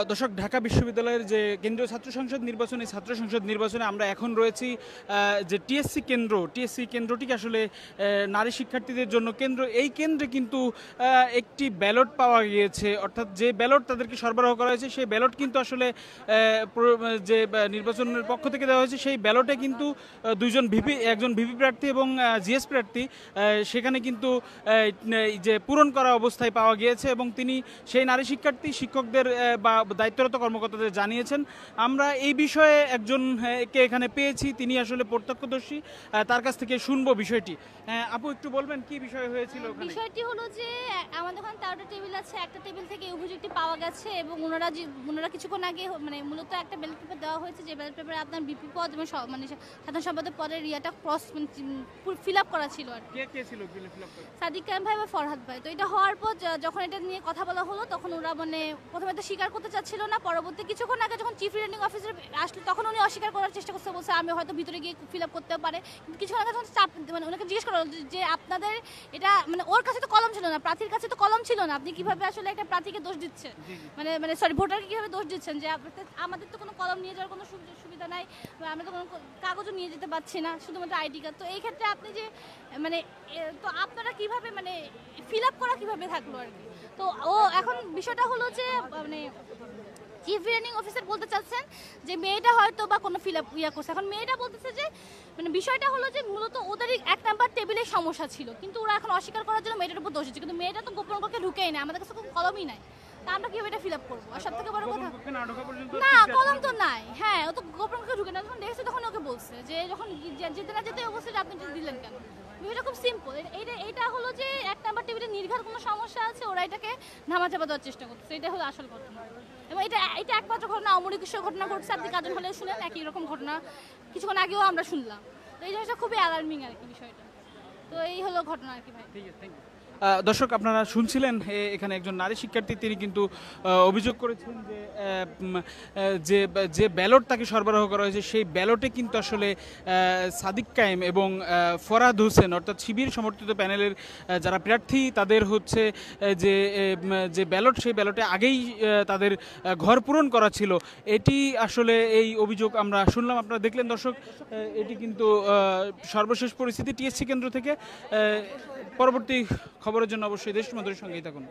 দর্শক, ঢাকা বিশ্ববিদ্যালয়ের যে কেন্দ্রীয় ছাত্র সংসদ নির্বাচন, এই ছাত্র সংসদ নির্বাচনে আমরা এখন রয়েছি যে টিএসসি কেন্দ্রটিকে আসলে নারী শিক্ষার্থীদের জন্য কেন্দ্র। এই কেন্দ্রে কিন্তু একটি ব্যালট পাওয়া গিয়েছে, অর্থাৎ যে ব্যালট তাদেরকে সরবরাহ করা হয়েছে সেই ব্যালট কিন্তু আসলে যে নির্বাচনের পক্ষ থেকে দেওয়া হয়েছে সেই ব্যালটে কিন্তু একজন ভিপি প্রার্থী এবং জিএস প্রার্থী সেখানে কিন্তু যে পূরণ করা অবস্থায় পাওয়া গিয়েছে এবং তিনি সেই নারী শিক্ষার্থী শিক্ষকদের বা দায়িত্বরত কর্মকর্তাদের জানিয়েছেন। আমরা এই বিষয়ে একজনকে এখানে পেয়েছি, তিনি আসলে প্রত্যক্ষদর্শী, তার কাছ থেকে শুনবো বিষয়টি। আপু, একটু বলবেন কি বিষয় হয়েছিল ওখানে? বিষয়টি হলো যে আমাদের ওখানে 13টা টেবিল আছে, একটা টেবিল থেকে অভিযোগটি পাওয়া গেছে এবং ওনারা কিছুক্ষণ আগে মানে মূলত একটা ব্যালট পেপার দেওয়া হয়েছে, যে ব্যালট পেপারে আপনার বিপি পদ এবং মানে সাধারণ সম্পাদক পদের ইয়াটা ফিল আপ করা ছিল। আর কে ছিল ফিল আপ করা? সাদিক কায়েম ভাই বা ফরহাদ ভাই। তো এটা হওয়ার পর যখন এটা নিয়ে কথা বলা হলো তখন ওরা মানে প্রথমে তো স্বীকার করতে চাচ্ছিল না, পরবর্তী কিছুক্ষণ আগে যখন চিফ রিটার্নিং অফিসার আসলো তখন উনি অস্বীকার করার চেষ্টা করতে বলছে আমি হয়তো ভিতরে গিয়ে ফিল আপ করতেও পারে। কিন্তু কিছুক্ষণ আগে যখন মানে ওনাকে জিজ্ঞেস করা হলো যে আপনাদের এটা মানে ওর কাছে তো কলম ছিল না, প্রার্থীর কাছে তো কলম ছিল না, আপনি কিভাবে আসলে একটা প্রার্থীকে দোষ দিচ্ছেন, মানে সরি ভোটারকে কিভাবে দোষ দিচ্ছেন যে আমাদের তো কোনো কলম নিয়ে যাওয়ার কোনো সুবিধা নাই, আমরা তো কোনো কাগজও নিয়ে যেতে পারছি না, শুধুমাত্র আইডি কার্ড। তো এই ক্ষেত্রে আপনি যে মানে তো আপনারা কিভাবে মানে ফিল আপ করা কিভাবে থাকলো আর কি। তো ও এখন বিষয়টা হলো যে মানে চিফ রিটার্নিং অফিসার বলতে চাচ্ছেন যে মেয়েটা হয়তো বা কোনো ফিল আপ করছে। এখন মেয়েটা বলতেছে যে মানে বিষয়টা হলো যে মূলত ওদেরই 1 নাম্বার টেবিলের সমস্যা ছিল, কিন্তু ওরা এখন অস্বীকার করার জন্য মেয়েটার উপর দোষ দিচ্ছে, কিন্তু মেয়েটা তো গোপন কক্ষে ঢুকেই না, আমাদের কাছে কোনো কলমই নাই, তা আমরা কিভাবে এটা ফিল আপ করবো? আর সব থেকে বড় কথা না কলম তো নাই। হ্যাঁ, ও তো গোপন কক্ষে ঢুকে না, যখন দেখছে তখন ওকে বলছে যে যখন যেতে না যেতে অবশ্যই আপনি দিলেন কেন। বিষয়টা খুব সিম্পল। এটা হলো যে 1 নাম্বার টেবিলে নির্ঘাত কোনো সমস্যা আছে, ওরা এটাকে ধামাচাপা দেওয়ার চেষ্টা করছে, এটা হলো আসল ঘটনা। এবং এটা একমাত্র ঘটনা, অমরিকৃষ্ণ ঘটনা ঘটছে, আপনি কাজল হলে শুনেন একই রকম ঘটনা কিছুক্ষণ আগেও আমরা শুনলাম। তো এই জিনিসটা খুবই অ্যালার্মিং আর কি বিষয়টা। তো এই হলো ঘটনা আর কি ভাই। ঠিক আছে, থ্যাংক ইউ। দর্শক, আপনারা শুনছিলেন এখানে একজন নারী শিক্ষার্থী, তিনি কিন্তু অভিযোগ করেছেন যে যে ব্যালট তাকে সরবরাহ করা হয়েছে সেই ব্যালটে কিন্তু আসলে সাদিক কায়েম এবং ফরহাদ হোসেন অর্থাৎ শিবির সমর্থিত প্যানেলের যারা প্রার্থী তাদের হচ্ছে যে ব্যালট সেই ব্যালটে আগেই তাদের ঘর পূরণ করা ছিল। এটি আসলে এই অভিযোগ আমরা শুনলাম, আপনারা দেখলেন দর্শক। এটি কিন্তু সর্বশেষ পরিস্থিতি টিএসসি কেন্দ্র থেকে। পরবর্তী খবরের জন্য অবশ্যই দেশ মন্ত্রীর সঙ্গেই থাকুন।